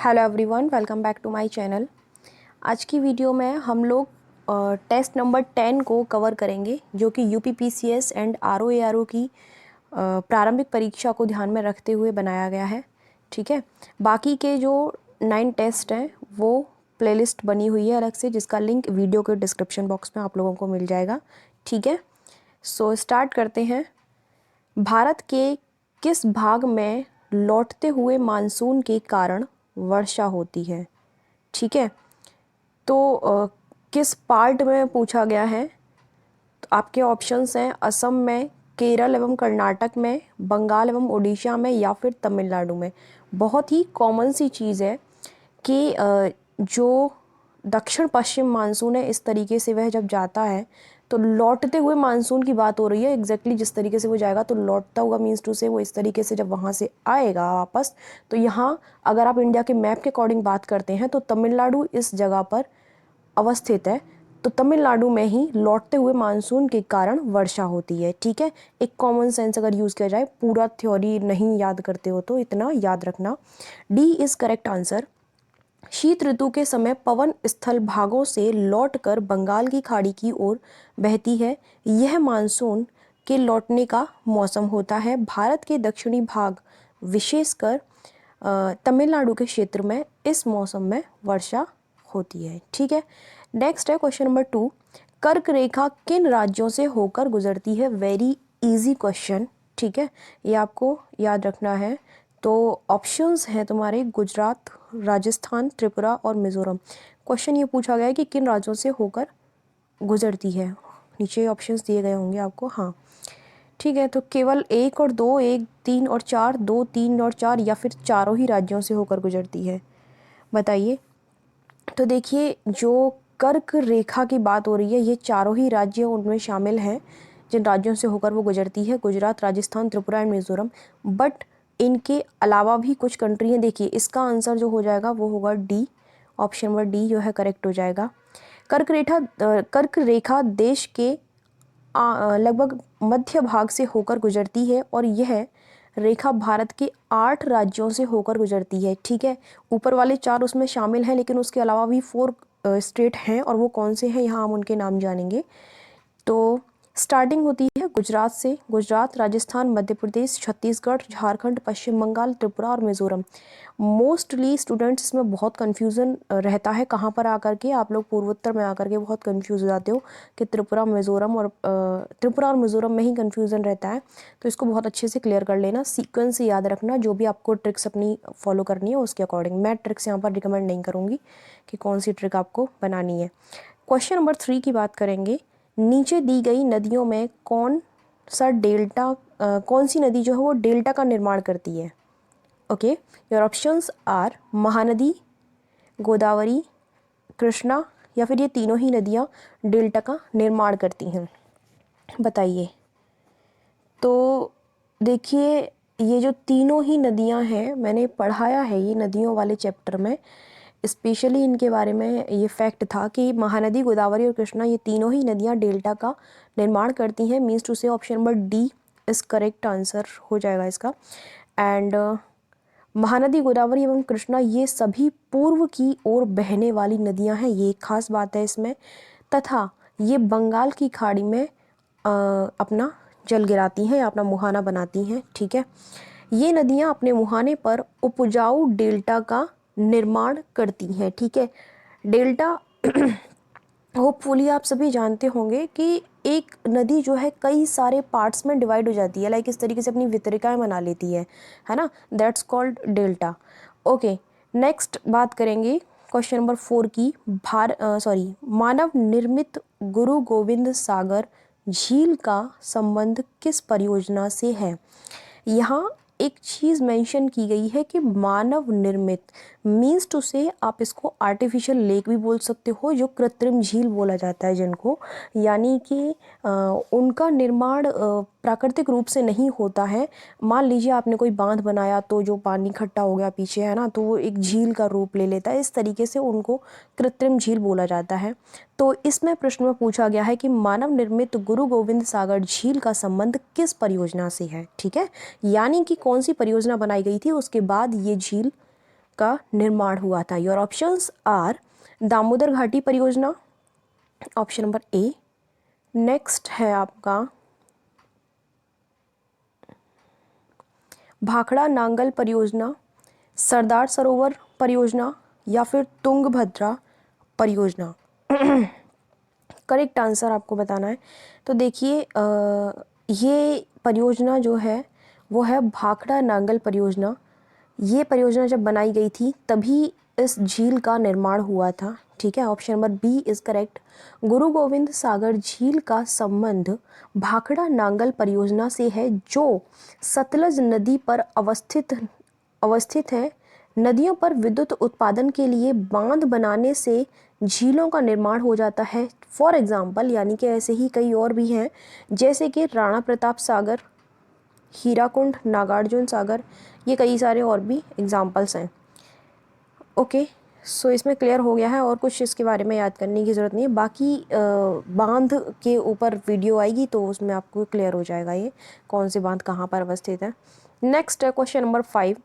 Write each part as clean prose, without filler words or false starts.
Hello everyone, welcome back to my channel. आज की video में हम लोग टेस्ट नंबर 10 को कवर करेंगे, जो कि यूपीपीसीएस एंड आरओएआरओ की प्रारंभिक परीक्षा को ध्यान में रखते हुए बनाया गया है। ठीक है, बाकी के जो 9 टेस्ट हैं वो प्लेलिस्ट बनी हुई है अलग से, जिसका लिंक वीडियो के डिस्क्रिप्शन बॉक्स में आप लोगों को मिल जाएगा। ठीक है, सो स्टार्ट करते हैं। भारत के किस भाग में लौटते हुए मानसून के कारण वर्षा होती है? ठीक है, तो किस पार्ट में पूछा गया है? तो आपके ऑप्शंस हैं असम में, केरल एवं कर्नाटक में, बंगाल एवं उड़ीसा में, या फिर तमिलनाडु में। बहुत ही कॉमन सी चीज़ है कि जो दक्षिण पश्चिम मानसून है, इस तरीके से वह जब जाता है तो लौटते हुए मानसून की बात हो रही है। एग्जैक्टली जिस तरीके से वो जाएगा, तो लौटता हुआ मीन्स टू से वो इस तरीके से जब वहाँ से आएगा वापस, तो यहाँ अगर आप इंडिया के मैप के अकॉर्डिंग बात करते हैं तो तमिलनाडु इस जगह पर अवस्थित है। तो तमिलनाडु में ही लौटते हुए मानसून के कारण वर्षा होती है। ठीक है, एक कॉमन सेंस अगर यूज़ किया जाए, पूरा थ्योरी नहीं याद करते हो तो इतना याद रखना। D is correct answer. शीत ऋतु के समय पवन स्थल भागों से लौटकर बंगाल की खाड़ी की ओर बहती है। यह मानसून के लौटने का मौसम होता है। भारत के दक्षिणी भाग विशेषकर तमिलनाडु के क्षेत्र में इस मौसम में वर्षा होती है। ठीक है, नेक्स्ट है क्वेश्चन नंबर 2। कर्क रेखा किन राज्यों से होकर गुजरती है? Very easy question. ठीक है, ये आपको याद रखना है। तो ऑप्शंस हैं तुम्हारे गुजरात, राजस्थान, त्रिपुरा और मिजोरम। क्वेश्चन ये पूछा गया है कि किन राज्यों से होकर गुजरती है। नीचे ऑप्शंस दिए गए होंगे आपको। हाँ, ठीक है, तो केवल 1 और 2, 1, 3 और 4, 2, 3 और 4, या फिर चारों ही राज्यों से होकर गुजरती है? बताइए। तो देखिए, जो कर्क रेखा की बात हो रही है, ये चारों ही राज्य उनमें शामिल हैं जिन राज्यों से होकर वो गुजरती है, गुजरात, राजस्थान, त्रिपुरा एंड मिजोरम। बट इनके अलावा भी कुछ कंट्री हैं। देखिए, इसका आंसर जो हो जाएगा वो होगा डी, ऑप्शन नंबर डी जो है करेक्ट हो जाएगा। कर्क रेखा देश के लगभग मध्य भाग से होकर गुजरती है और यह रेखा भारत के 8 राज्यों से होकर गुजरती है। ठीक है, ऊपर वाले 4 उसमें शामिल हैं, लेकिन उसके अलावा भी 4 स्टेट हैं, और वो कौन से हैं यहाँ हम उनके नाम जानेंगे। तो स्टार्टिंग होती है गुजरात से। गुजरात, राजस्थान, मध्य प्रदेश, छत्तीसगढ़, झारखंड, पश्चिम बंगाल, त्रिपुरा और मिजोरम। मोस्टली स्टूडेंट्स इसमें बहुत कन्फ्यूज़न रहता है। कहाँ पर आकर के आप लोग पूर्वोत्तर में आकर के बहुत कन्फ्यूज हो जाते हो कि त्रिपुरा और मिजोरम में ही कन्फ्यूज़न रहता है। तो इसको बहुत अच्छे से क्लियर कर लेना, सीक्वेंस से याद रखना। जो भी आपको ट्रिक्स अपनी फॉलो करनी है उसके अकॉर्डिंग। मैं ट्रिक्स यहाँ पर रिकमेंड नहीं करूँगी कि कौन सी ट्रिक आपको बनानी है। क्वेश्चन नंबर 3 की बात करेंगे। नीचे दी गई नदियों में कौन सी नदी जो है वो डेल्टा का निर्माण करती है? Okay, your options are Mahanadi, Godavari, Krishna, या फिर ये तीनों ही नदियाँ डेल्टा का निर्माण करती हैं। बताइए। तो देखिए, ये जो तीनों ही नदियाँ हैं, मैंने पढ़ाया है ये नदियों वाले चैप्टर में, स्पेशली इनके बारे में ये फैक्ट था कि महानदी, गोदावरी और कृष्णा, ये तीनों ही नदियाँ डेल्टा का निर्माण करती हैं। मीन्स टू से ऑप्शन नंबर डी इस करेक्ट आंसर हो जाएगा इसका। एंड महानदी, गोदावरी एवं कृष्णा ये सभी पूर्व की ओर बहने वाली नदियां हैं, ये एक खास बात है इसमें। तथा ये बंगाल की खाड़ी में अपना जल गिराती हैं या अपना मुहाना बनाती हैं। ठीक है, ये नदियां अपने मुहाने पर उपजाऊ डेल्टा का निर्माण करती हैं। ठीक है, डेल्टा होपफुली आप सभी जानते होंगे कि एक नदी जो है कई सारे पार्ट्स में डिवाइड हो जाती है, लाइक इस तरीके से अपनी वितरिकाएं बना लेती है ना, that's called delta. Okay, next बात करेंगे क्वेश्चन नंबर 4 की। मानव निर्मित गुरु गोविंद सागर झील का संबंध किस परियोजना से है? यहाँ एक चीज़ मेंशन की गई है कि मानव निर्मित, मीन्स टू से आप इसको आर्टिफिशियल लेक भी बोल सकते हो, जो कृत्रिम झील बोला जाता है जिनको, यानी कि उनका निर्माण प्राकृतिक रूप से नहीं होता है। मान लीजिए आपने कोई बांध बनाया तो जो पानी इकट्ठा हो गया पीछे, है ना, तो वो एक झील का रूप ले लेता है। इस तरीके से उनको कृत्रिम झील बोला जाता है। तो इसमें प्रश्न में पूछा गया है कि मानव निर्मित गुरु गोविंद सागर झील का संबंध किस परियोजना से है? ठीक है, यानी कि कौन सी परियोजना बनाई गई थी, उसके बाद ये झील का निर्माण हुआ था? योर ऑप्शंस आर दामोदर घाटी परियोजना, ऑप्शन नंबर ए। नेक्स्ट है आपका भाखड़ा नांगल परियोजना, सरदार सरोवर परियोजना या फिर तुंगभद्रा परियोजना। करेक्ट आंसर आपको बताना है। तो देखिए ये परियोजना जो है वो है भाखड़ा नांगल परियोजना। ये परियोजना जब बनाई गई थी तभी इस झील का निर्माण हुआ था, ठीक है। Option number B is correct. Guru Gobind सागर झील का संबंध भाखड़ा नांगल परियोजना से है जो सतलज नदी पर अवस्थित है। नदियों पर विद्युत उत्पादन के लिए बांध बनाने से झीलों का निर्माण हो जाता है। फॉर एग्जाम्पल, यानी कि ऐसे ही कई और भी हैं, जैसे कि राणा प्रताप सागर, हीराकुंड, नागार्जुन सागर, ये कई सारे और भी एग्जाम्पल्स हैं। ओके, सो इसमें क्लियर हो गया है और कुछ इसके बारे में याद करने की ज़रूरत नहीं है। बाकी बांध के ऊपर वीडियो आएगी तो उसमें आपको क्लियर हो जाएगा ये कौन से बांध कहाँ पर अवस्थित है। नेक्स्ट है क्वेश्चन नंबर 5।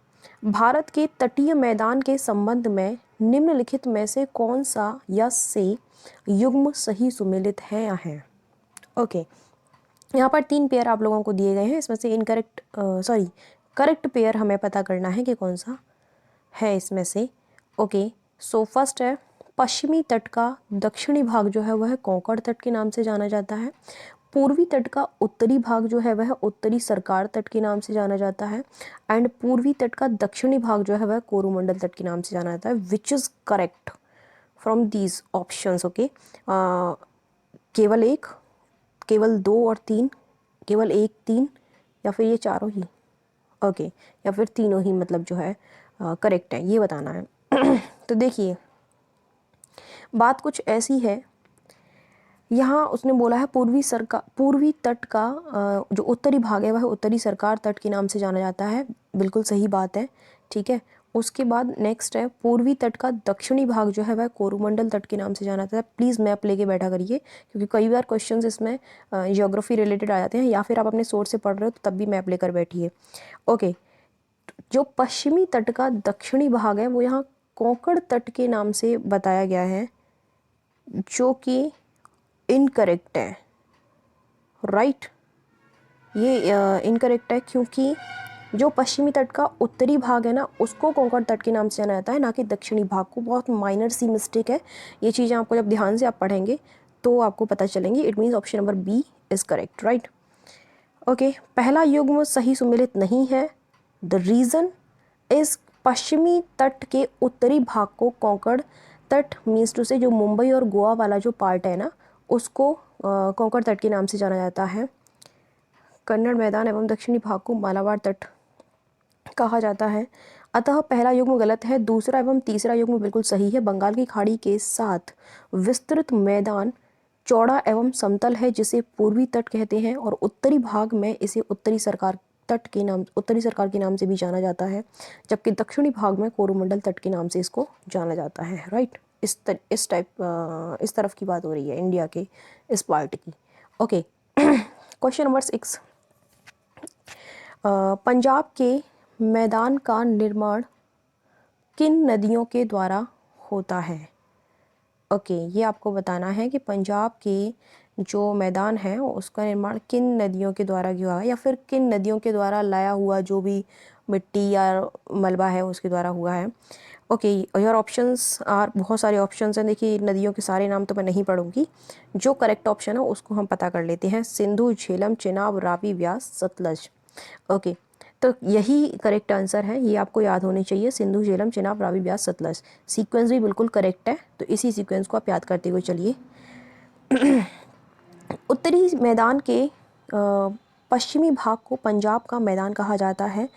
भारत के तटीय मैदान के संबंध में निम्नलिखित में से कौन सा या से युग्म सही सुमेलित है या है? ओके, यहाँ पर 3 पेयर आप लोगों को दिए गए हैं, इसमें से करेक्ट पेयर हमें पता करना है कि कौन सा है इसमें से। ओके, सो फर्स्ट है पश्चिमी तट का दक्षिणी भाग जो है वह कोंकण तट के नाम से जाना जाता है। पूर्वी तट का उत्तरी भाग जो है वह उत्तरी सरकार तट के नाम से जाना जाता है। एंड पूर्वी तट का दक्षिणी भाग जो है वह कोरोमंडल तट के नाम से जाना जाता है। Which is correct from these options? Okay, केवल एक, केवल 2 और 3, केवल 1, 3 या फिर ये चारों ही? ओके, या फिर तीनों ही मतलब जो है करेक्ट है, ये बताना है। तो देखिए बात कुछ ऐसी है, यहाँ उसने बोला है पूर्वी तट का जो उत्तरी भाग है वह उत्तरी सरकार तट के नाम से जाना जाता है। बिल्कुल सही बात है, ठीक है। उसके बाद नेक्स्ट है पूर्वी तट का दक्षिणी भाग जो है वह कोरोमंडल तट के नाम से जाना जाता है। प्लीज़ मैप लेके बैठा करिए, क्योंकि कई बार क्वेश्चंस इसमें ज्योग्राफी रिलेटेड आ जाते हैं, या फिर आप अपने सोर्स से पढ़ रहे हो तो तब भी मैप लेकर बैठिए। ओके, जो पश्चिमी तट का दक्षिणी भाग है वो यहाँ कोंकण तट के नाम से बताया गया है, जो कि इनकरेक्ट है, राइट। ये इनकरेक्ट है क्योंकि जो पश्चिमी तट का उत्तरी भाग है ना उसको कोंकण तट के नाम से जाना जाता है, ना कि दक्षिणी भाग को। बहुत माइनर सी मिस्टेक है, ये चीज़ें आपको जब ध्यान से आप पढ़ेंगे तो आपको पता चलेंगी। It means option number B is correct, right. Okay, पहला युग्म सही सुमेलित नहीं है। द रीज़न इस पश्चिमी तट के उत्तरी भाग को कोंकण तट मीन्स टू से जो मुंबई और गोवा वाला जो पार्ट है ना उसको कोंकण तट के नाम से जाना जाता है। कन्नड़ मैदान एवं दक्षिणी भाग को मालाबार तट कहा जाता है। अतः पहला युग्म गलत है। दूसरा एवं तीसरा युग्म बिल्कुल सही है। बंगाल की खाड़ी के साथ विस्तृत मैदान चौड़ा एवं समतल है जिसे पूर्वी तट कहते हैं, और उत्तरी भाग में इसे उत्तरी सरकार के नाम से भी जाना जाता है, जबकि दक्षिणी भाग में कोरोमंडल तट के नाम से इसको जाना जाता है, राइट। इस तरफ की बात हो रही है इंडिया के इस पार्ट की। Okay, question number 6। पंजाब के मैदान का निर्माण किन नदियों के द्वारा होता है? ओके, ये आपको बताना है कि पंजाब के जो मैदान है उसका निर्माण किन नदियों के द्वारा किया है, या फिर किन नदियों के द्वारा लाया हुआ जो भी मिट्टी या मलबा है उसके द्वारा हुआ है। ओके, योर ऑप्शंस आर, बहुत सारे ऑप्शंस हैं। देखिए नदियों के सारे नाम तो मैं नहीं पढ़ूंगी, जो करेक्ट ऑप्शन है उसको हम पता कर लेते हैं। सिंधु, झेलम, चिनाब, रावी, व्यास, सतलज। ओके, तो यही करेक्ट आंसर है, ये आपको याद होनी चाहिए। सिंधु, झेलम, चिनाब, रावी, व्यास, सतलज। सीक्वेंस भी बिल्कुल करेक्ट है, तो इसी सीक्वेंस को आप याद करते हुए चलिए। उत्तरी मैदान के पश्चिमी भाग को पंजाब का मैदान कहा जाता है।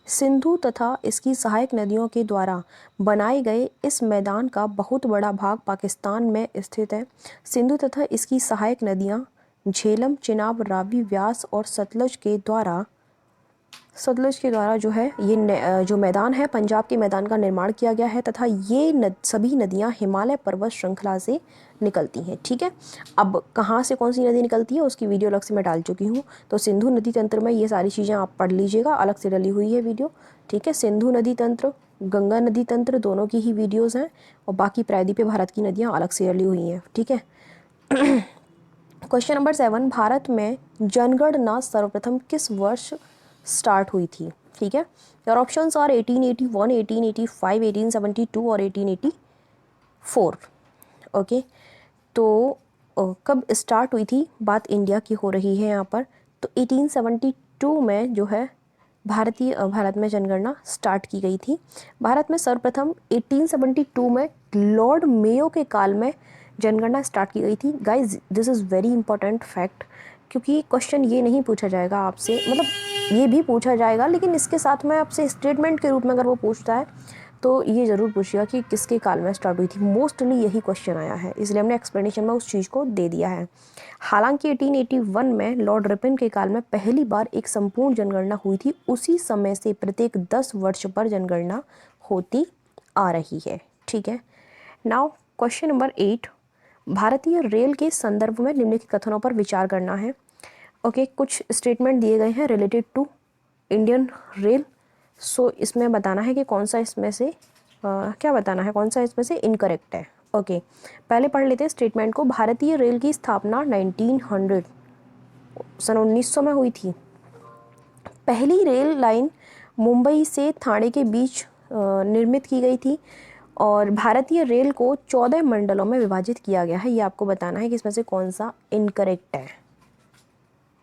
सिंधु तथा इसकी सहायक नदियों के द्वारा बनाए गए इस मैदान का बहुत बड़ा भाग पाकिस्तान में स्थित है। सिंधु तथा इसकी सहायक नदियाँ झेलम, चिनाब, रावी, व्यास और सतलज के द्वारा जो है ये जो मैदान है पंजाब के मैदान का निर्माण किया गया है, तथा ये सभी नदियां हिमालय पर्वत श्रृंखला से निकलती हैं, ठीक है। अब कहाँ से कौन सी नदी निकलती है उसकी वीडियो अलग से मैं डाल चुकी हूँ, तो सिंधु नदी तंत्र में ये सारी चीज़ें आप पढ़ लीजिएगा, अलग से डली हुई है वीडियो, ठीक है। सिंधु नदी तंत्र, गंगा नदी तंत्र दोनों की ही वीडियोस हैं, और बाकी प्रायद्वीपीय भारत की नदियाँ अलग से ली हुई हैं, ठीक है। क्वेश्चन नंबर 7, भारत में जनगणना सर्वप्रथम किस वर्ष स्टार्ट हुई थी, ठीक है। योर ऑप्शंस आर 1881, 1885, 1872 और 1884। ओके, तो कब स्टार्ट हुई थी, बात इंडिया की हो रही है यहाँ पर। तो 1872 में जो है भारत में जनगणना स्टार्ट की गई थी। भारत में सर्वप्रथम 1872 में लॉर्ड मेयो के काल में जनगणना स्टार्ट की गई थी। Guys, this is very important fact, क्योंकि क्वेश्चन ये नहीं पूछा जाएगा आपसे, मतलब ये भी पूछा जाएगा, लेकिन इसके साथ में आपसे स्टेटमेंट के रूप में अगर वो पूछता है तो ये ज़रूर पूछिएगा कि किसके काल में स्टार्ट हुई थी। मोस्टली यही क्वेश्चन आया है, इसलिए हमने एक्सप्लेनेशन में उस चीज़ को दे दिया है। हालांकि 1881 में लॉर्ड रिपन के काल में पहली बार एक संपूर्ण जनगणना हुई थी। उसी समय से प्रत्येक 10 वर्ष पर जनगणना होती आ रही है, ठीक है। नाउ क्वेश्चन नंबर 8, भारतीय रेल के संदर्भ में निम्नलिखित कथनों पर विचार करना है। ओके, कुछ स्टेटमेंट दिए गए हैं रिलेटेड टू इंडियन रेल। सो इसमें बताना है कि कौन सा इसमें से क्या बताना है, कौन सा इसमें से इनकरेक्ट है। ओके, पहले पढ़ लेते हैं स्टेटमेंट को। भारतीय रेल की स्थापना 1900 सन 1900 में हुई थी। पहली रेल लाइन मुंबई से ठाणे के बीच निर्मित की गई थी, और भारतीय रेल को 14 मंडलों में विभाजित किया गया है। ये आपको बताना है कि इसमें से कौन सा इनकरेक्ट है,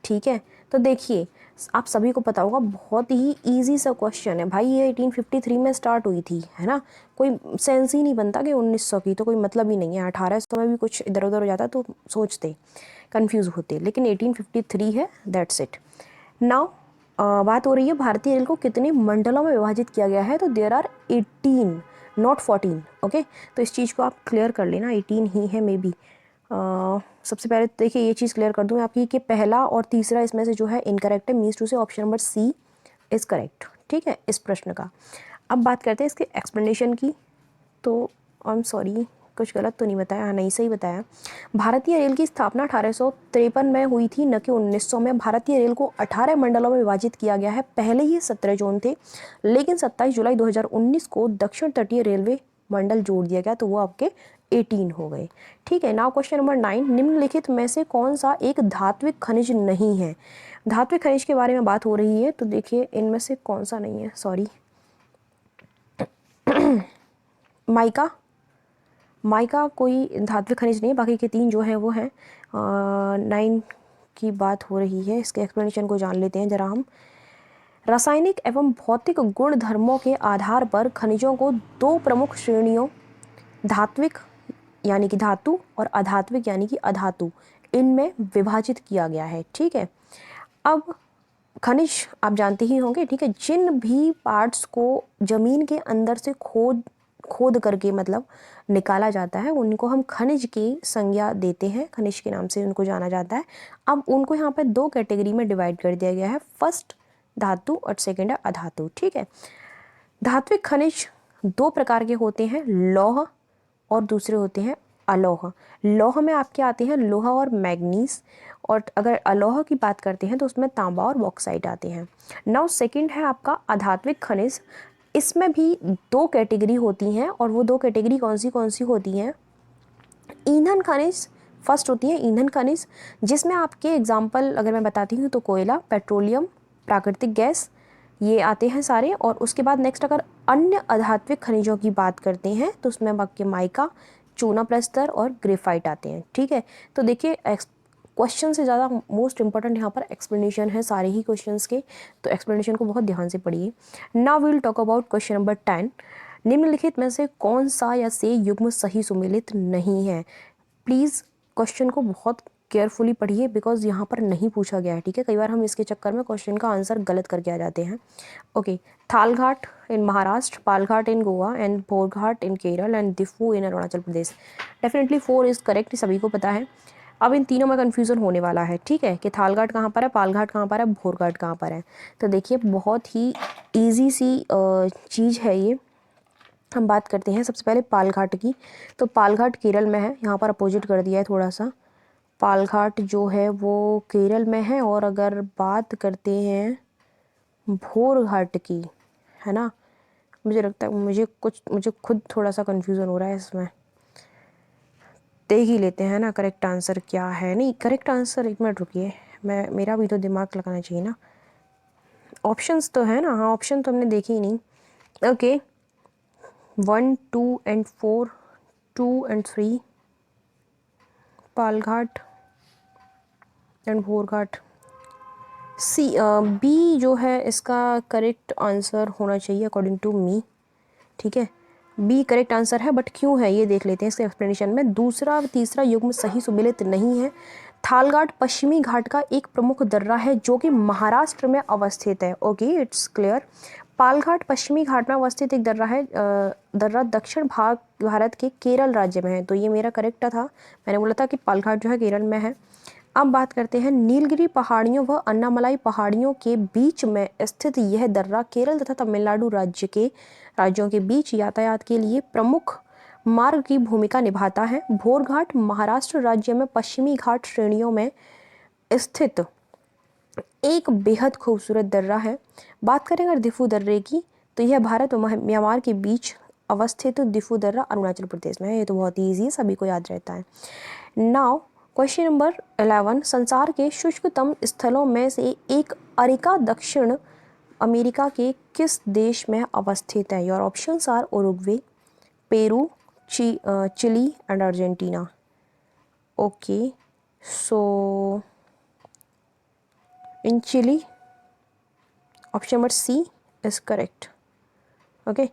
ठीक है। तो देखिए, आप सभी को पता होगा, बहुत ही इजी सा क्वेश्चन है भाई। ये 1853 में स्टार्ट हुई थी, है ना। कोई सेंस ही नहीं बनता कि 1900 की, तो कोई मतलब ही नहीं है। 1800 में भी कुछ इधर उधर हो जाता तो सोचते, कंफ्यूज होते, लेकिन 1853 है, दैट्स इट। नाउ बात हो रही है भारतीय रेल को कितने मंडलों में विभाजित किया गया है। तो देयर आर 18, नॉट 14। ओके, तो इस चीज़ को आप क्लियर कर लेना, 18 ही है मे बी। सबसे पहले देखिए, ये चीज़ क्लियर कर दूँ आपकी कि पहला और तीसरा इसमें से जो है इनकरेक्ट है। मीन्स टू से option number C is correct, ठीक है, इस प्रश्न का। अब बात करते हैं इसके एक्सप्लेनेशन की। तो आई एम सॉरी, कुछ गलत तो नहीं बताया, हाँ नहीं सही बताया। भारतीय रेल की स्थापना 1853 में हुई थी, न कि 1900 में। भारतीय रेल को 18 मंडलों में विभाजित किया गया है। पहले ही 17 जोन थे, लेकिन 27 जुलाई 2019 को दक्षिण तटीय रेलवे मंडल जोड़ दिया गया, तो वो आपके 18 हो गए, ठीक है। नाउ क्वेश्चन नंबर 9, निम्नलिखित में से कौन सा एक धात्विक खनिज नहीं है। धात्विक खनिज के बारे में बात हो रही है, तो देखिए इनमें से कौन सा नहीं है, सॉरी, माइका। माइका कोई धात्विक खनिज नहीं है, बाकी के 3 जो हैं वो हैं। 9 की बात हो रही है, इसके एक्सप्लेनेशन को जान लेते हैं जरा हम। रासायनिक एवं भौतिक गुण धर्मों के आधार पर खनिजों को 2 प्रमुख श्रेणियों, धात्विक यानी कि धातु और अधात्विक यानी कि अधातु, इनमें विभाजित किया गया है, ठीक है। अब खनिज आप जानते ही होंगे, ठीक है। जिन भी पार्ट्स को ज़मीन के अंदर से खोद करके मतलब निकाला जाता है, उनको हम खनिज की संज्ञा देते हैं, खनिज के नाम से उनको जाना जाता है। अब उनको यहाँ पे 2 कैटेगरी में डिवाइड कर दिया गया है, फर्स्ट धातु और सेकेंड है अधातु, ठीक है। धात्विक खनिज 2 प्रकार के होते हैं, लौह और दूसरे होते हैं अलोह। लौह में आपके आते हैं लोहा और मैग्नीज, और अगर अलोह की बात करते हैं तो उसमें तांबा और बॉक्साइट आते हैं। नाउ सेकंड है आपका अधात्विक खनिज। इसमें भी 2 कैटेगरी होती हैं, और वो 2 कैटेगरी कौन सी होती हैं। ईंधन खनिज फर्स्ट होती है, ईंधन खनिज, जिसमें आपके एग्जाम्पल अगर मैं बताती हूँ तो कोयला, पेट्रोलियम, प्राकृतिक गैस, ये आते हैं सारे। और उसके बाद नेक्स्ट अगर अन्य अधात्विक खनिजों की बात करते हैं तो उसमें आपके माइका, चूना प्रस्तर और ग्रेफाइट आते हैं, ठीक है। तो देखिए, क्वेश्चन से ज़्यादा मोस्ट इंपॉर्टेंट यहाँ पर एक्सप्लेनेशन है सारे ही क्वेश्चंस के, तो एक्सप्लेनेशन को बहुत ध्यान से पढ़िए। Now we will talk about question number 10, निम्नलिखित में से कौन सा या से युग्म सही सुमेलित नहीं है। प्लीज़ क्वेश्चन को बहुत केयरफुली पढ़िए, बिकॉज यहाँ पर नहीं पूछा गया है, ठीक है। कई बार हम इसके चक्कर में क्वेश्चन का आंसर गलत करके आ जाते हैं। Okay, Thalghat in Maharashtra, Palghat in Goa and Borghat in Kerala and Diphu in Arunachal Pradesh. Definitely 4 is correct, सभी को पता है। अब इन तीनों में कन्फ्यूज़न होने वाला है, ठीक है, कि थालघाट कहाँ पर है, पालघाट कहाँ पर है, भोरघाट कहाँ पर है। तो देखिए, बहुत ही ईजी सी चीज़ है ये। हम बात करते हैं सबसे पहले पालघाट की। तो पालघाट केरल में है, यहाँ पर अपोजिट कर दिया है थोड़ा सा। पालघाट जो है वो केरल में है। और अगर बात करते हैं भोरघाट की, है ना, मुझे लगता है मुझे खुद थोड़ा सा कन्फ्यूज़न हो रहा है इसमें। देख ही लेते हैं ना करेक्ट आंसर क्या है। नहीं, करेक्ट आंसर, एक मिनट रुकिए, मेरा भी तो दिमाग लगाना चाहिए ना। ऑप्शंस तो है ना, हाँ ऑप्शन तो हमने देखे ही नहीं। Okay, 1, 2 and 4, 2 and 3, Palghat and Bhorghat. C B जो है इसका करेक्ट आंसर होना चाहिए अकॉर्डिंग टू मी। ठीक है, बी करेक्ट आंसर है, बट क्यों है ये देख लेते हैं इसके एक्सप्लेनेशन में। दूसरा और तीसरा युग्म सही सुमेलित नहीं है। थालघाट पश्चिमी घाट का एक प्रमुख दर्रा है जो कि महाराष्ट्र में अवस्थित है। Okay, it's clear. पालघाट पश्चिमी घाट में अवस्थित एक दर्रा है। दर्रा दक्षिण भाग भारत के केरल राज्य में है, तो ये मेरा करेक्ट था। मैंने बोला था कि पालघाट जो है केरल में है। अब बात करते हैं नीलगिरी पहाड़ियों व अन्नामलाई पहाड़ियों के बीच में स्थित यह दर्रा केरल तथा तमिलनाडु राज्यों के बीच यातायात के लिए प्रमुख मार्ग की भूमिका निभाता है। भोरघाट महाराष्ट्र राज्य में पश्चिमी घाट श्रेणियों में स्थित एक बेहद खूबसूरत दर्रा है। बात करें अगर दिफू दर्रे की, तो यह भारत और म्यांमार के बीच अवस्थित दिफू दर्रा अरुणाचल प्रदेश में है। ये तो बहुत ईजी है, सभी को याद रहता है। नाउ क्वेश्चन नंबर 11, संसार के शुष्कतम स्थलों में से एक अरिका दक्षिण अमेरिका के किस देश में अवस्थित है? Your options are Uruguay, Peru, Chile and Argentina. Okay, so in Chile, option number C is correct. Okay,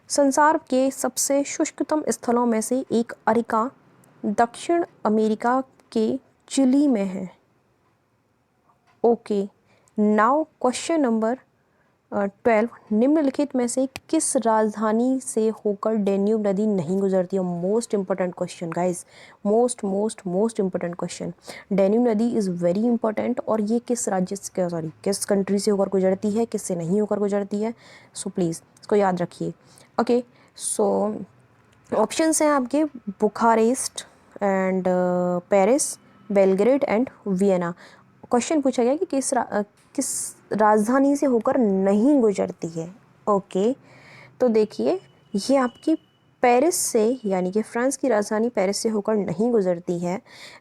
संसार के सबसे शुष्कतम स्थलों में से एक अरिका दक्षिण अमेरिका के चिली में है। ओके, नाउ क्वेश्चन नंबर 12, निम्नलिखित में से किस राजधानी से होकर डेन्यूब नदी नहीं गुजरती है? Most important question guys, most important question. Danube नदी इज़ वेरी इंपॉर्टेंट, और ये किस राज्य से किस कंट्री से होकर गुजरती है, किससे नहीं होकर गुजरती है? सो प्लीज़ इसको याद रखिए। ओके, सो ऑप्शंस हैं आपके Bucharest and Paris, Belgrade and Vienna. Question पूछा गया कि किस राजधानी से होकर नहीं गुजरती है। ओके, तो देखिए ये आपकी पेरिस से, यानी कि फ्रांस की राजधानी पेरिस से होकर नहीं गुजरती है।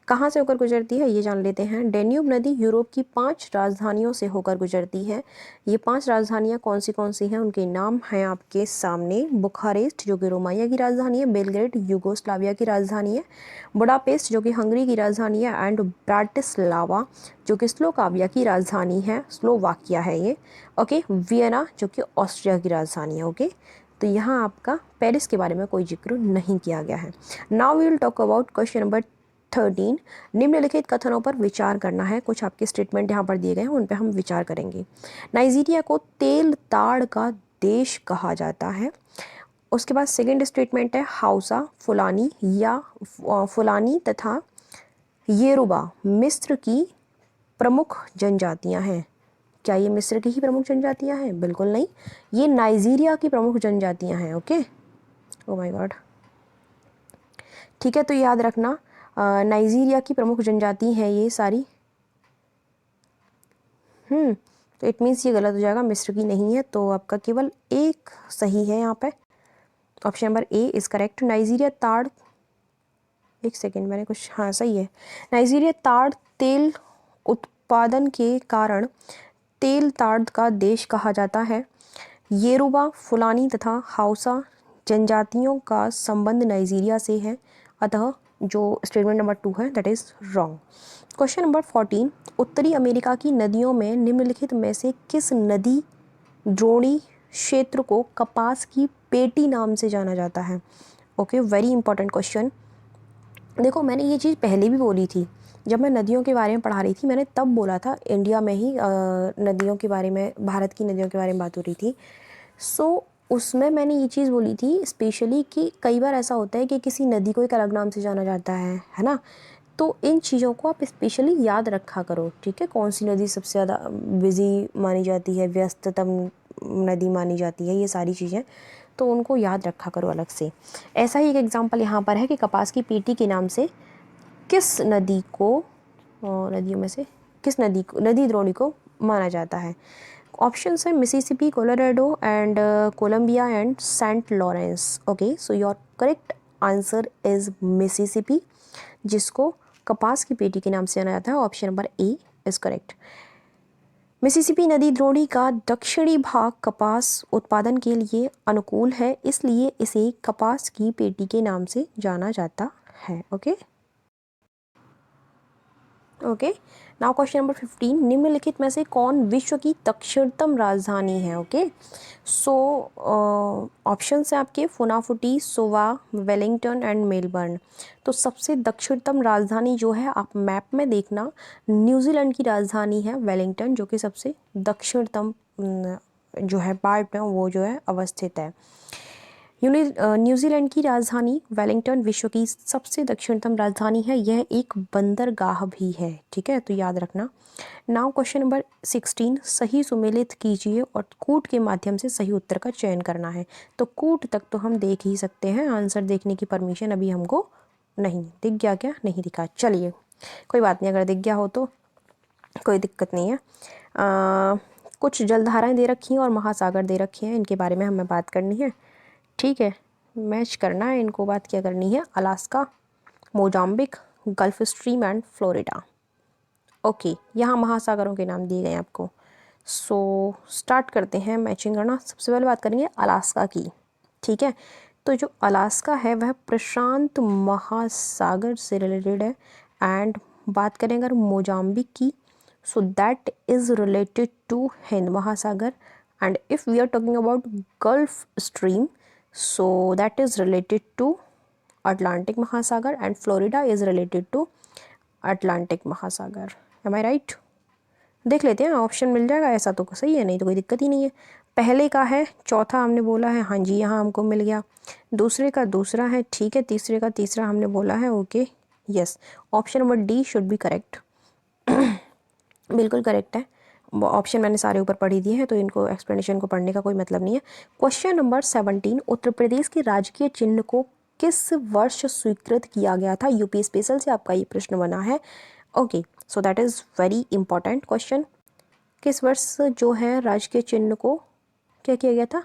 कहाँ से होकर गुजरती है ये जान लेते हैं। डेन्यूब नदी यूरोप की 5 राजधानियों से होकर गुजरती है। ये 5 राजधानियाँ कौन सी हैं, उनके नाम हैं आपके सामने। बुखारेस्ट जो कि रोमानिया की राजधानी है, बेलग्रेड यूगोस्लाविया की राजधानी है, बुडापेस्ट जो कि हंगरी की राजधानी है, एंड ब्राटिस्लावा जो कि स्लोवाकिया की राजधानी है, स्लोवाकिया है ये। ओके, वियना जो कि ऑस्ट्रिया की राजधानी है। ओके, तो यहाँ आपका पेरिस के बारे में कोई जिक्र नहीं किया गया है। Now we will talk about question number 13, निम्नलिखित कथनों पर विचार करना है। कुछ आपके स्टेटमेंट यहाँ पर दिए गए हैं, उन पर हम विचार करेंगे। नाइजीरिया को तेल ताड़ का देश कहा जाता है। उसके बाद सेकेंड स्टेटमेंट है हाउसा, फुलानी या फुलानी तथा येरुबा मिस्र की प्रमुख जनजातियां हैं। क्या ये मिस्र की ही प्रमुख जनजातियां हैं? बिल्कुल नहीं, ये नाइजीरिया की प्रमुख जनजातियां हैं। ओके, ओ माय गॉड, ठीक है, तो याद रखना नाइजीरिया की प्रमुख जनजाति हैं ये सारी। तो इट मीन्स ये गलत हो जाएगा, मिस्र की नहीं है, तो आपका केवल एक सही है यहाँ पे। Option number A is correct. Nigeria ताड़, एक सेकेंड मैंने कुछ, हाँ सही है। नाइजीरिया ताड़ तेल उत्पादन के कारण तेल ताड़ का देश कहा जाता है। येरुबा, फुलानी तथा हाउसा जनजातियों का संबंध नाइजीरिया से है, अतः जो स्टेटमेंट नंबर 2 है that is wrong. Question number 14, उत्तरी अमेरिका की नदियों में निम्नलिखित में से किस नदी द्रोणी क्षेत्र को कपास की पेटी नाम से जाना जाता है? Okay, very important question. देखो मैंने ये चीज़ पहले भी बोली थी, जब मैं नदियों के बारे में पढ़ा रही थी, मैंने तब बोला था इंडिया में ही नदियों के बारे में, भारत की नदियों के बारे में बात हो रही थी। सो उसमें मैंने ये चीज़ बोली थी स्पेशली कि कई बार ऐसा होता है कि किसी नदी को एक अलग नाम से जाना जाता है ना। तो इन चीज़ों को आप स्पेशली याद रखा करो, ठीक है। कौन सी नदी सबसे ज़्यादा बिजी मानी जाती है, व्यस्ततम नदी मानी जाती है, ये सारी चीज़ें तो उनको याद रखा करो अलग से। ऐसा ही एक एग्जांपल यहाँ पर है कि कपास की पेटी के नाम से किस नदी को, नदियों में से किस नदी द्रोणी को माना जाता है। ऑप्शन है Mississippi, Colorado and Columbia and Saint Lawrence. Okay, so your correct answer is Mississippi, जिसको कपास की पेटी के नाम से जाना जाता है। Option number A is correct. Mississippi नदी द्रोणी का दक्षिणी भाग कपास उत्पादन के लिए अनुकूल है, इसलिए इसे कपास की पेटी के नाम से जाना जाता है। Okay okay, now question number 15, निम्नलिखित में से कौन विश्व की दक्षिणतम राजधानी है? ओके, सो ऑप्शंस हैं आपके फुनाफुटी, सोवा, वेलिंगटन एंड मेलबर्न। तो सबसे दक्षिणतम राजधानी जो है, आप मैप में देखना, न्यूजीलैंड की राजधानी है वेलिंगटन, जो कि सबसे दक्षिणतम जो है पार्ट में वो जो है अवस्थित है। न्यूजीलैंड की राजधानी वेलिंगटन विश्व की सबसे दक्षिणतम राजधानी है। यह एक बंदरगाह भी है। ठीक है, तो याद रखना। नाउ क्वेश्चन नंबर 16, सही सुमेलित कीजिए और कूट के माध्यम से सही उत्तर का चयन करना है। तो कूट तक तो हम देख ही सकते हैं, आंसर देखने की परमिशन अभी हमको नहीं। दिख गया क्या? नहीं दिखा, चलिए कोई बात नहीं, अगर दिख गया हो तो कोई दिक्कत नहीं है। कुछ जलधाराएं दे रखी हैं और महासागर दे रखे हैं, इनके बारे में हमें बात करनी है। ठीक है, मैच करना है इनको, बात क्या करनी है? Alaska, Mozambique, gulf stream and Florida. Okay, यहाँ महासागरों के नाम दिए गए हैं आपको। सो स्टार्ट करते हैं मैचिंग करना। सबसे पहले बात करेंगे अलास्का की। ठीक है, तो जो अलास्का है वह प्रशांत महासागर से रिलेटेड है। एंड बात करें अगर मोजाम्बिक की, so that is related to Hind महासागर। And if we are talking about gulf stream, so that is related to Atlantic महासागर and Florida is related to Atlantic महासागर। Am I right? देख लेते हैं, ऑप्शन मिल जाएगा ऐसा तो सही है, नहीं तो कोई दिक्कत ही नहीं है। पहले का है, चौथा हमने बोला है, हाँ जी यहाँ हमको मिल गया। दूसरे का दूसरा है, ठीक है। तीसरे का तीसरा हमने बोला है, okay yes, option number D should be correct. बिल्कुल करेक्ट है। ऑप्शन मैंने सारे ऊपर पढ़ी दिए हैं, तो इनको एक्सप्लेनेशन को पढ़ने का कोई मतलब नहीं है। क्वेश्चन नंबर 17, उत्तर प्रदेश के राजकीय चिन्ह को किस वर्ष स्वीकृत किया गया था? यूपी स्पेशल से आपका ये प्रश्न बना है। Okay, so that is very important question. किस वर्ष जो है राजकीय चिन्ह को क्या किया गया था?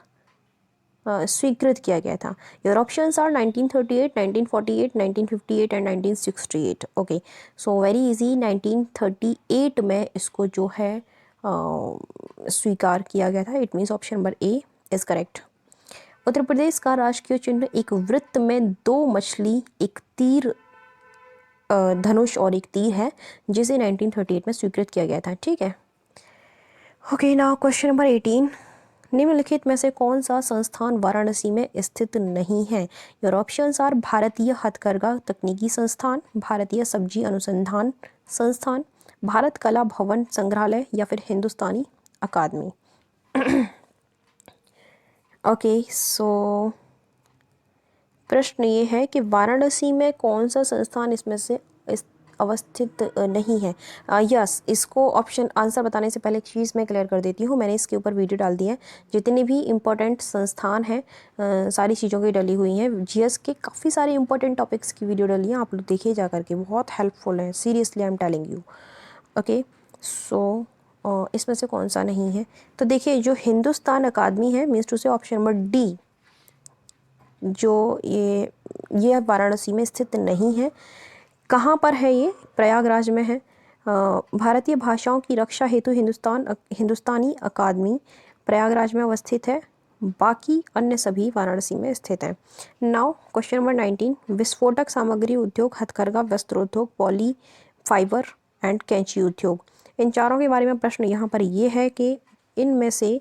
स्वीकृत किया गया था। Your options are 1938, 1948, 1958 and 1968। Okay, so very easy, 1938 में इसको जो है स्वीकार किया गया था। It means option number A is correct. Uttar Pradesh का राजकीय चिन्ह एक वृत्त में दो मछली, एक तीर, धनुष और एक तीर है, जिसे 1938 में स्वीकृत किया गया था। ठीक है, ओके नाउ क्वेश्चन नंबर 18, निम्नलिखित में से कौन सा संस्थान वाराणसी में स्थित नहीं है? योर ऑप्शंस आर भारतीय हथकरघा तकनीकी संस्थान, भारतीय सब्जी अनुसंधान संस्थान, भारत कला भवन संग्रहालय या फिर हिंदुस्तानी अकादमी। ओके, सो प्रश्न ये है कि वाराणसी में कौन सा संस्थान इसमें से अवस्थित नहीं है। यस, इसको ऑप्शन आंसर बताने से पहले एक चीज़ मैं क्लियर कर देती हूँ, मैंने इसके ऊपर वीडियो डाल दी है। जितने भी इम्पोर्टेंट संस्थान हैं सारी चीज़ों की डली हुई हैं। जीएस के काफ़ी सारे इंपॉर्टेंट टॉपिक्स की वीडियो डली हैं, आप लोग देखिए जा करके, बहुत हेल्पफुल है। Seriously I am telling you. Okay, so इसमें से कौन सा नहीं है? तो देखिए, जो हिंदुस्तान अकादमी है, मीन्स टू से ऑप्शन नंबर डी, जो ये वाराणसी में स्थित नहीं है। कहाँ पर है ये? प्रयागराज में है। भारतीय भाषाओं की रक्षा हेतु हिंदुस्तानी अकादमी प्रयागराज में अवस्थित है, बाकी अन्य सभी वाराणसी में स्थित हैं। नाउ क्वेश्चन नंबर 19, विस्फोटक सामग्री उद्योग, हथकरघा, वस्त्रोद्योग, पॉली फाइबर एंड कैंची उद्योग, इन चारों के बारे में प्रश्न यहाँ पर ये है कि इनमें से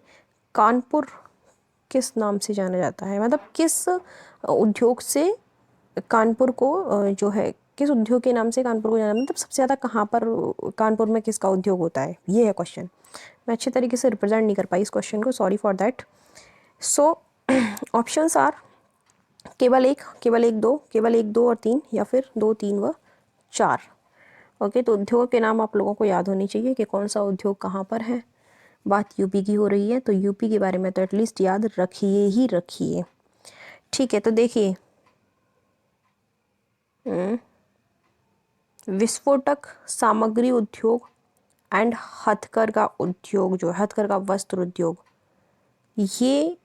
कानपुर किस नाम से जाना जाता है? मतलब किस उद्योग से कानपुर को जो है, किस उद्योग के नाम से कानपुर को जाना, मतलब सबसे ज़्यादा कहाँ पर कानपुर में किसका उद्योग होता है, ये है क्वेश्चन। मैं अच्छे तरीके से रिप्रेजेंट नहीं कर पाई इस क्वेश्चन को, sorry for that. So options are केवल एक, दो और तीन, या फिर 2, 3 व 4। ओके, तो उद्योग के नाम आप लोगों को याद होनी चाहिए कि कौन सा उद्योग कहाँ पर है। बात यूपी की हो रही है, तो यूपी के बारे में तो एटलीस्ट याद रखिए ही रखिए। ठीक है, तो देखिए, विस्फोटक सामग्री उद्योग एंड हथकरघा उद्योग, जो हथकरघा वस्त्र उद्योग, ये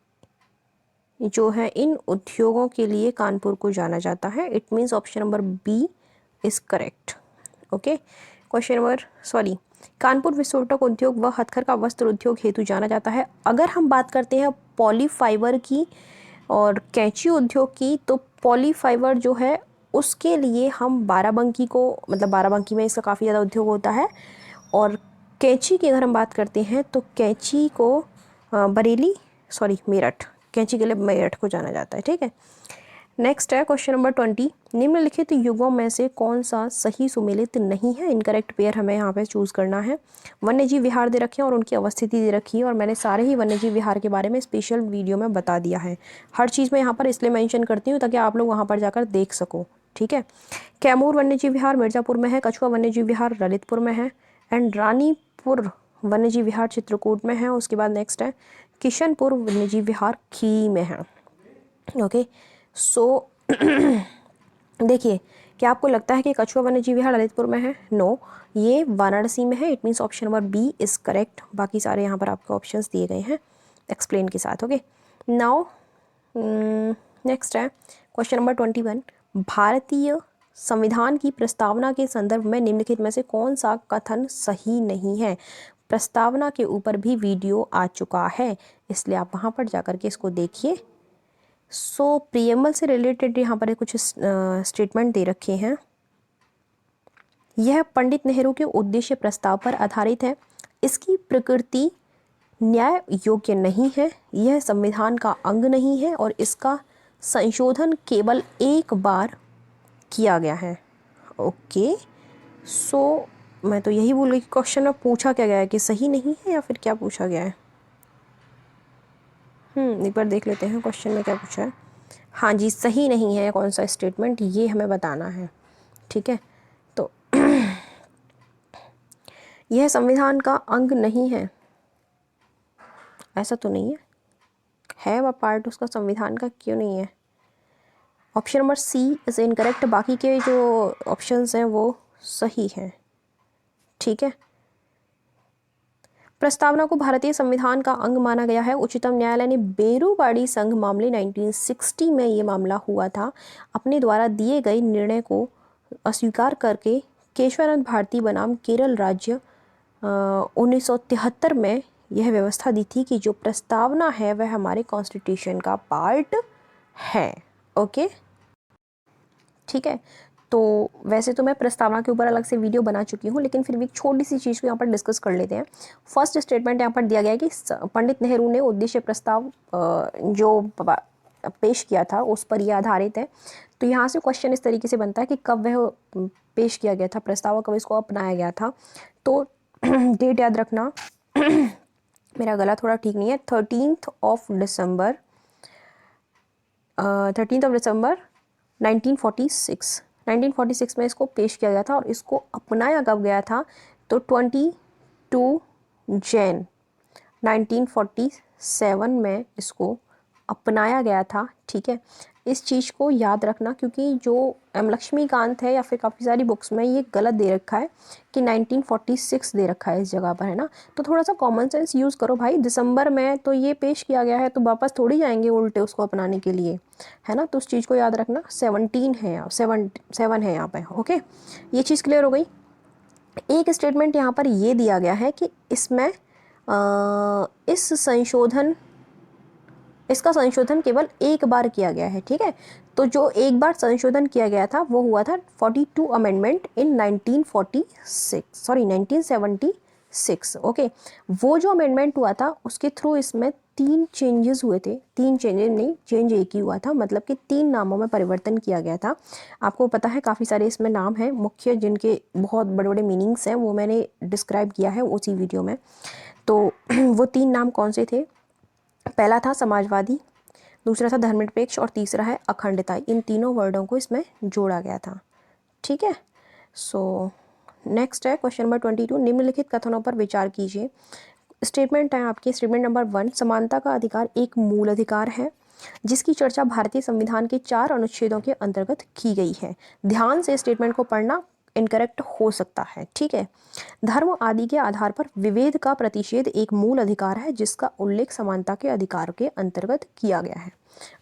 जो है इन उद्योगों के लिए कानपुर को जाना जाता है। It means option number B is correct. Okay, question number Kanpur विस्फोटक उद्योग व हथकरघा वस्त्र उद्योग हेतु जाना जाता है। अगर हम बात करते हैं पॉलीफाइबर की और कैंची उद्योग की, तो पॉलीफाइबर जो है उसके लिए हम बाराबंकी को, मतलब बाराबंकी में इसका काफ़ी ज़्यादा उद्योग होता है। और कैंची की अगर हम बात करते हैं तो कैंची को मेरठ, कैंची के लिए मेरठ को जाना जाता है। ठीक है, नेक्स्ट है क्वेश्चन नंबर 20, निम्नलिखित युगों में से कौन सा सही सुमेलित नहीं है। इनकरेक्ट पेयर हमें यहाँ पे चूज़ करना है। वन्यजीव विहार दे रखे हैं और उनकी अवस्थिति दे रखी है, और मैंने सारे ही वन्यजीव विहार के बारे में स्पेशल वीडियो में बता दिया है। हर चीज़ मैं यहाँ पर इसलिए मेंशन करती हूँ ताकि आप लोग वहाँ पर जाकर देख सको। ठीक है, कैमूर वन्यजीव विहार मिर्ज़ापुर में है, कछुआ वन्यजीव विहार ललितपुर में है, एंड रानीपुर वन्यजीव विहार चित्रकूट में है। उसके बाद नेक्स्ट है किशनपुर वन्यजीव विहार खीरी में है। ओके, सो देखिए, क्या आपको लगता है कि कछुआ वन्यजीव विहार ललितपुर में है? नो, ये वाराणसी में है। It means option number B is correct. बाकी सारे यहाँ पर आपको ऑप्शंस दिए गए हैं एक्सप्लेन के साथ। ओके, नाउ नेक्स्ट है क्वेश्चन नंबर 21, भारतीय संविधान की प्रस्तावना के संदर्भ में निम्नलिखित में से कौन सा कथन सही नहीं है। प्रस्तावना के ऊपर भी वीडियो आ चुका है, इसलिए आप वहाँ पर जाकर के इसको देखिए। सो प्रियम्बल से रिलेटेड यहाँ पर कुछ स्टेटमेंट दे रखे हैं। यह पंडित नेहरू के उद्देश्य प्रस्ताव पर आधारित है। इसकी प्रकृति न्याय योग्य नहीं है, यह संविधान का अंग नहीं है, और इसका संशोधन केवल एक बार किया गया है। ओके, सो मैं तो यही बोल रही कि क्वेश्चन में पूछा क्या गया है कि सही नहीं है या फिर क्या पूछा गया है। एक बार देख लेते हैं क्वेश्चन में क्या पूछा है। हाँ जी, सही नहीं है कौन सा स्टेटमेंट, ये हमें बताना है। ठीक है, तो यह संविधान का अंग नहीं है, ऐसा तो नहीं है वह पार्ट उसका संविधान का, क्यों नहीं है? Option number C is incorrect. बाकी के जो ऑप्शंस हैं वो सही हैं। ठीक है, प्रस्तावना को भारतीय संविधान का अंग माना गया है। उच्चतम न्यायालय ने बेरूवाड़ी संघ मामले 1960 में ये मामला हुआ था। अपने द्वारा दिए गए निर्णय को अस्वीकार करके केशवानंद भारती बनाम केरल राज्य 1973 में यह व्यवस्था दी थी कि जो प्रस्तावना है वह हमारे कॉन्स्टिट्यूशन का पार्ट है। ओके, ठीक है, तो वैसे तो मैं प्रस्तावना के ऊपर अलग से वीडियो बना चुकी हूँ, लेकिन फिर भी एक छोटी सी चीज़ को यहाँ पर डिस्कस कर लेते हैं। फर्स्ट स्टेटमेंट यहाँ पर दिया गया है कि पंडित नेहरू ने उद्देश्य प्रस्ताव जो पेश किया था उस पर यह आधारित है। तो यहाँ से क्वेश्चन इस तरीके से बनता है कि कब वह पेश किया गया था प्रस्ताव, कब इसको अपनाया गया था। तो डेट याद रखना, मेरा गला थोड़ा ठीक नहीं है। 13th of December 1946 में इसको पेश किया गया था। और इसको अपनाया कब गया था? तो 22 जैन 1947 में इसको अपनाया गया था। ठीक है, इस चीज़ को याद रखना, क्योंकि जो एम लक्ष्मीकांत है या फिर काफ़ी सारी बुक्स में ये गलत दे रखा है कि 1946 दे रखा है इस जगह पर, है ना। तो थोड़ा सा कॉमन सेंस यूज़ करो भाई। दिसंबर में तो ये पेश किया गया है, तो वापस थोड़ी जाएंगे उल्टे उसको अपनाने के लिए, है ना। तो उस चीज़ को याद रखना। 17 है यहाँ, 7 है यहाँ पे। ओके, ये चीज़ क्लियर हो गई। एक स्टेटमेंट यहाँ पर ये दिया गया है कि इसमें इसका संशोधन केवल एक बार किया गया है। ठीक है, तो जो एक बार संशोधन किया गया था वो हुआ था 42 अमेंडमेंट इन 1976। ओके, वो जो अमेंडमेंट हुआ था उसके थ्रू इसमें 3 चेंजेस हुए थे। 3 चेंजेस नहीं, चेंज एक ही हुआ था, मतलब कि 3 नामों में परिवर्तन किया गया था। आपको पता है काफ़ी सारे इसमें नाम हैं मुख्य, जिनके बहुत बड़े बड़े मीनिंग्स हैं, वो मैंने डिस्क्राइब किया है उसी वीडियो में। तो वो 3 नाम कौन से थे? पहला था समाजवादी, दूसरा था धर्मनिरपेक्ष, और तीसरा है अखंडता। इन तीनों वर्डों को इसमें जोड़ा गया था। ठीक है, सो नेक्स्ट है क्वेश्चन नंबर 22, निम्नलिखित कथनों पर विचार कीजिए। स्टेटमेंट है आपकी, स्टेटमेंट नंबर 1, समानता का अधिकार एक मूल अधिकार है जिसकी चर्चा भारतीय संविधान के 4 अनुच्छेदों के अंतर्गत की गई है। ध्यान से स्टेटमेंट को पढ़ना, इनकरेक्ट हो सकता है, ठीक है। धर्म आदि के आधार पर विभेद का प्रतिषेध एक मूल अधिकार है जिसका उल्लेख समानता के अधिकार के अंतर्गत किया गया है।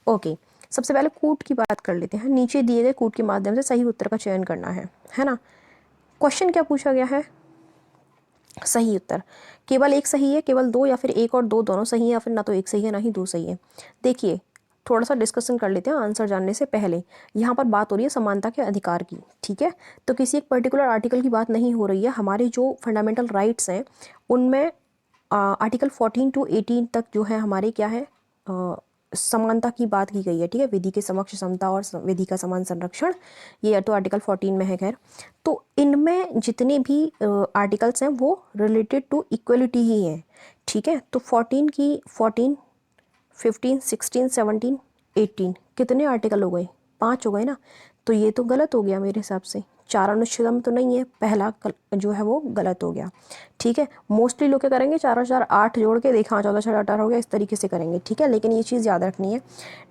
ओके, सबसे पहले कूट की बात कर लेते हैं। नीचे दिए गए कूट के माध्यम से सही उत्तर का चयन करना है ना। क्वेश्चन क्या पूछा गया है? सही उत्तर केवल एक सही है, केवल दो, या फिर एक और दो दोनों सही है, या फिर ना तो एक सही है ना ही दो सही है। देखिए, थोड़ा सा डिस्कशन कर लेते हैं आंसर जानने से पहले। यहाँ पर बात हो रही है समानता के अधिकार की, ठीक है। तो किसी एक पर्टिकुलर आर्टिकल की बात नहीं हो रही है। हमारे जो फंडामेंटल राइट्स हैं उनमें आर्टिकल 14 टू 18 तक जो है हमारे क्या है, समानता की बात की गई है, ठीक है। विधि के समक्ष समता और विधि का समान संरक्षण, ये तो आर्टिकल 14 में है। खैर, तो इनमें जितने भी आर्टिकल्स हैं वो रिलेटेड टू इक्वलिटी ही हैं, ठीक है। तो 14 की 14, 15, 16, 17, 18 कितने आर्टिकल हो गए? 5 हो गए ना। तो ये तो गलत हो गया मेरे हिसाब से, 4 अनुच्छेदों में तो नहीं है, पहला जो है वो गलत हो गया, ठीक है। मोस्टली लोग क्या करेंगे, 4 और 4 8 जोड़ के देखा 14 6 18 हो गया, इस तरीके से करेंगे, ठीक है। लेकिन ये चीज़ याद रखनी है।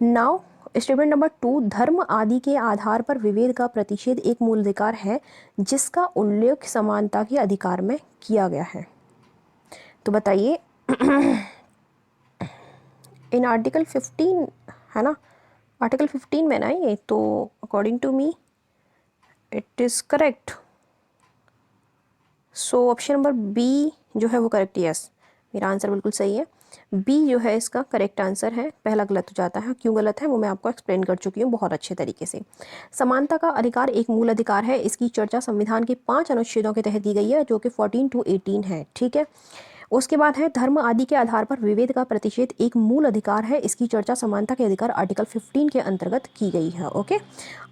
नाउ स्टेटमेंट नंबर 2, धर्म आदि के आधार पर विभेद का प्रतिषेध एक मूल अधिकार है जिसका उल्लेख समानता के अधिकार में किया गया है। तो बताइए इन आर्टिकल 15 है ना, आर्टिकल 15 में ना ये, तो according to me it is correct. So option number B जो है वो करेक्ट, यस, मेरा आंसर बिल्कुल सही है। बी जो है इसका करेक्ट आंसर है। पहला गलत हो जाता है, क्यों गलत है वो मैं आपको एक्सप्लेन कर चुकी हूँ बहुत अच्छे तरीके से। समानता का अधिकार एक मूल अधिकार है, इसकी चर्चा संविधान के 5 अनुच्छेदों के तहत दी गई है जो कि 14 टू 18 है, ठीक है। उसके बाद है धर्म आदि के आधार पर विभेद का प्रतिषेध एक मूल अधिकार है, इसकी चर्चा समानता के अधिकार आर्टिकल 15 के अंतर्गत की गई है। ओके,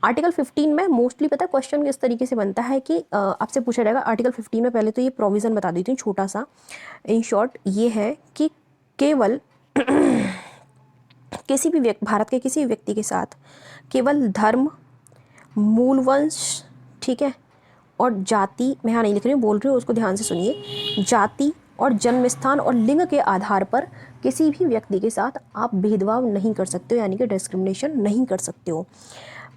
आर्टिकल 15 में मोस्टली पता है क्वेश्चन किस तरीके से बनता है कि आपसे पूछा जाएगा आर्टिकल 15 में, पहले तो ये प्रोविज़न बता देती हूँ छोटा सा। इन शॉर्ट ये है कि केवल किसी भी भारत के किसी भी व्यक्ति के साथ केवल धर्म, मूल वंश, ठीक है, और जाति, मैं यहाँ नहीं लिख रही हूँ, बोल रही हूँ, उसको ध्यान से सुनिए। जाति और जन्म स्थान और लिंग के आधार पर किसी भी व्यक्ति के साथ आप भेदभाव नहीं कर सकते हो, यानी कि डिस्क्रिमिनेशन नहीं कर सकते हो।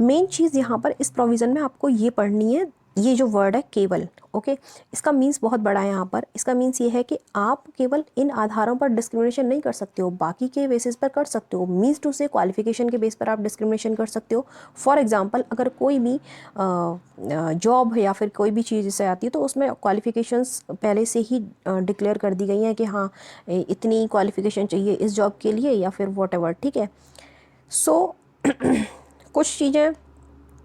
मेन चीज़ यहाँ पर इस प्रोविज़न में आपको ये पढ़नी है, ये जो वर्ड है केवल, ओके, इसका मीन्स बहुत बड़ा है यहाँ पर। इसका मीन्स ये है कि आप केवल इन आधारों पर डिस्क्रिमिनेशन नहीं कर सकते हो, बाकी के बेसिस पर कर सकते हो। मीन्स टू से क्वालिफिकेशन के बेस पर आप डिस्क्रिमिनेशन कर सकते हो। फॉर एग्जांपल, अगर कोई भी जॉब या फिर कोई भी चीज़ जैसे आती है तो उसमें क्वालिफिकेशंस पहले से ही डिक्लेयर कर दी गई हैं कि हाँ इतनी क्वालिफिकेशन चाहिए इस जॉब के लिए या फिर वॉट, ठीक है। सो कुछ चीज़ें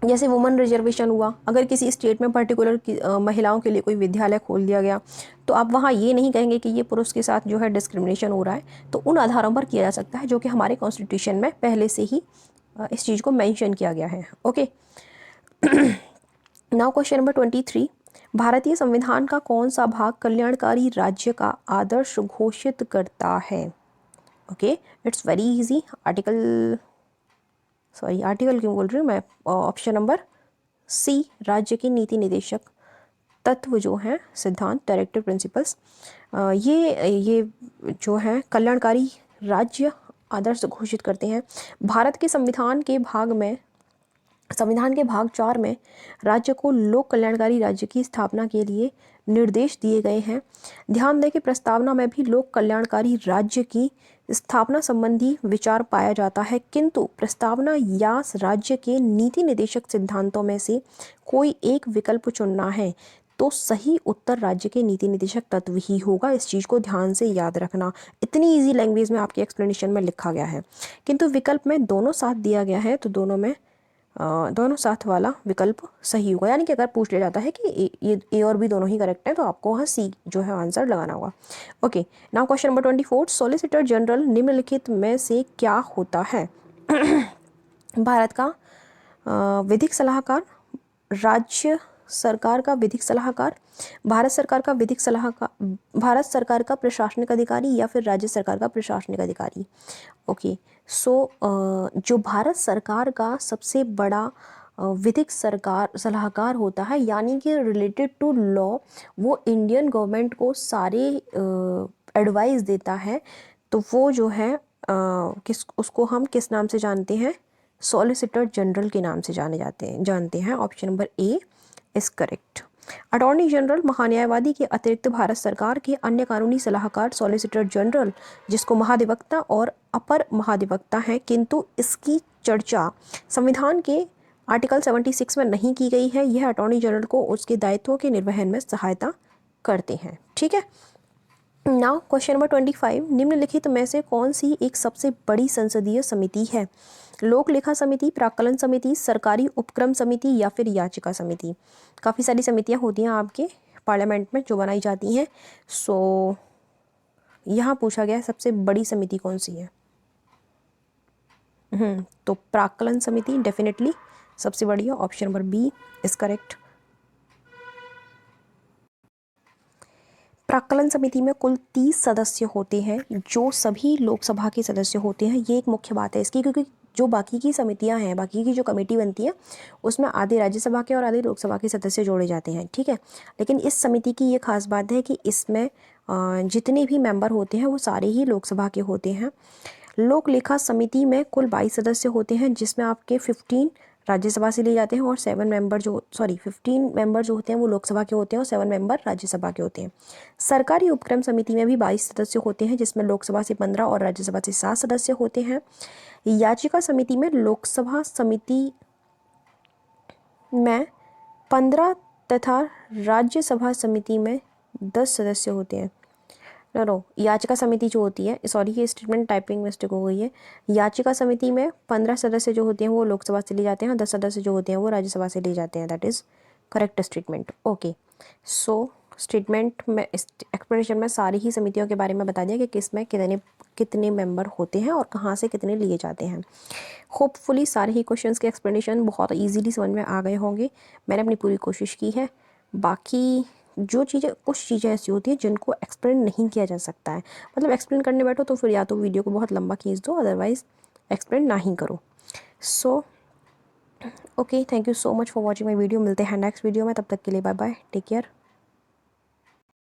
जैसे वुमेन रिजर्वेशन हुआ, अगर किसी स्टेट में पर्टिकुलर महिलाओं के लिए कोई विद्यालय खोल दिया गया तो आप वहाँ ये नहीं कहेंगे कि ये पुरुष के साथ जो है डिस्क्रिमिनेशन हो रहा है, तो उन आधारों पर किया जा सकता है जो कि हमारे कॉन्स्टिट्यूशन में पहले से ही इस चीज़ को मेंशन किया गया है। ओके, नाउ क्वेश्चन नंबर 23, भारतीय संविधान का कौन सा भाग कल्याणकारी राज्य का आदर्श घोषित करता है? Okay, it's very easy. Article क्यों बोल रही हूँ मैं, ऑप्शन नंबर सी, राज्य के नीति निदेशक तत्व जो हैं, सिद्धांत, डायरेक्टिव प्रिंसिपल्स, ये जो है कल्याणकारी राज्य आदर्श घोषित करते हैं। भारत के संविधान के भाग 4 में राज्य को लोक कल्याणकारी राज्य की स्थापना के लिए निर्देश दिए गए हैं। ध्यान दें कि प्रस्तावना में भी लोक कल्याणकारी राज्य की स्थापना संबंधी विचार पाया जाता है, किंतु प्रस्तावना या राज्य के नीति निदेशक सिद्धांतों में से कोई एक विकल्प चुनना है तो सही उत्तर राज्य के नीति निदेशक तत्व ही होगा। इस चीज़ को ध्यान से याद रखना, इतनी इजी लैंग्वेज में आपके एक्सप्लेनेशन में लिखा गया है। किंतु विकल्प में दोनों साथ दिया गया है तो दोनों साथ वाला विकल्प सही होगा, यानी कि अगर पूछ लिया जाता है कि ये ए और बी दोनों ही करेक्ट है तो आपको वहाँ सी जो है आंसर लगाना होगा। Okay, now question number 24, solicitor general निम्नलिखित में से क्या होता है? भारत का विधिक सलाहकार, राज्य सरकार का विधिक सलाहकार, भारत सरकार का विधिक सलाहकार, भारत सरकार का प्रशासनिक अधिकारी या फिर राज्य सरकार का प्रशासनिक अधिकारी। ओके, सो जो भारत सरकार का सबसे बड़ा विधिक सलाहकार होता है, यानी कि रिलेटेड टू लॉ, वो इंडियन गवर्नमेंट को सारे एडवाइस देता है, तो वो जो है उसको हम किस नाम से जानते हैं? सॉलिसिटर जनरल के नाम से जानते हैं। Option number A is correct. Attorney general महान्यायवादी के अतिरिक्त भारत सरकार के अन्य कानूनी सलाहकार सॉलिसिटर जनरल, जिसको महाधिवक्ता और अपर महाधिवक्ता हैं, किंतु इसकी चर्चा संविधान के आर्टिकल 76 में नहीं की गई है। यह अटॉर्नी जनरल को उसके दायित्वों के निर्वहन में सहायता करते हैं। ठीक है। नाउ क्वेश्चन नंबर 25, निम्नलिखित में से कौन सी एक सबसे बड़ी संसदीय समिति है? लोक लेखा समिति, प्राक्कलन समिति, सरकारी उपक्रम समिति या फिर याचिका समिति? काफ़ी सारी समितियां होती हैं आपके पार्लियामेंट में जो बनाई जाती हैं। सो यहाँ पूछा गया है सबसे बड़ी समिति कौन सी है? तो प्राक्कलन समिति डेफिनेटली सबसे बड़ी है। Option number B is correct. प्राक्कलन समिति में कुल 30 सदस्य होते हैं जो सभी लोकसभा के सदस्य होते हैं। ये एक मुख्य बात है इसकी, क्योंकि जो बाकी की समितियां हैं, बाकी की जो कमेटी बनती है, उसमें आधे राज्यसभा के और आधे लोकसभा के सदस्य जोड़े जाते हैं। ठीक है। लेकिन इस समिति की ये खास बात है कि इसमें जितने भी मेंबर होते हैं वो सारे ही लोकसभा के होते हैं। लोक लेखा समिति में कुल 22 सदस्य होते हैं, जिसमें आपके 15 राज्यसभा से लिए जाते हैं और 15 मेंबर जो होते हैं वो लोकसभा के होते हैं और 7 मेंबर राज्यसभा के होते हैं। सरकारी उपक्रम समिति में भी 22 सदस्य होते हैं, जिसमें लोकसभा से 15 और राज्यसभा से 7 सदस्य होते हैं। याचिका समिति में लोकसभा समिति में 15 तथा राज्यसभा समिति में 10 सदस्य होते हैं। नो, याचिका समिति जो होती है, सॉरी ये स्टेटमेंट टाइपिंग मिस्टेक हो गई है। याचिका समिति में 15 सदस्य जो होते हैं वो लोकसभा से लिए जाते हैं, 10 सदस्य जो होते हैं वो राज्यसभा से लिए जाते हैं। That is correct statement. Okay, so statement में, एक्सप्लेनेशन में सारी ही समितियों के बारे में बता दिया कि किसमें कितने मेंबर होते हैं और कहाँ से कितने लिए जाते हैं। होपफुली सारे ही क्वेश्चंस के एक्सप्लेनेशन बहुत ईजीली समझ में आ गए होंगे। मैंने अपनी पूरी कोशिश की है। बाकी कुछ चीज़ें ऐसी होती हैं जिनको एक्सप्लेन नहीं किया जा सकता है, मतलब एक्सप्लेन करने बैठो तो फिर या तो वीडियो को बहुत लंबा खींच दो, अदरवाइज़ एक्सप्लेन ना ही करो। So okay, thank you so much for watching my video. मिलते हैं नेक्स्ट वीडियो में, तब तक के लिए बाय बाय, टेक केयर।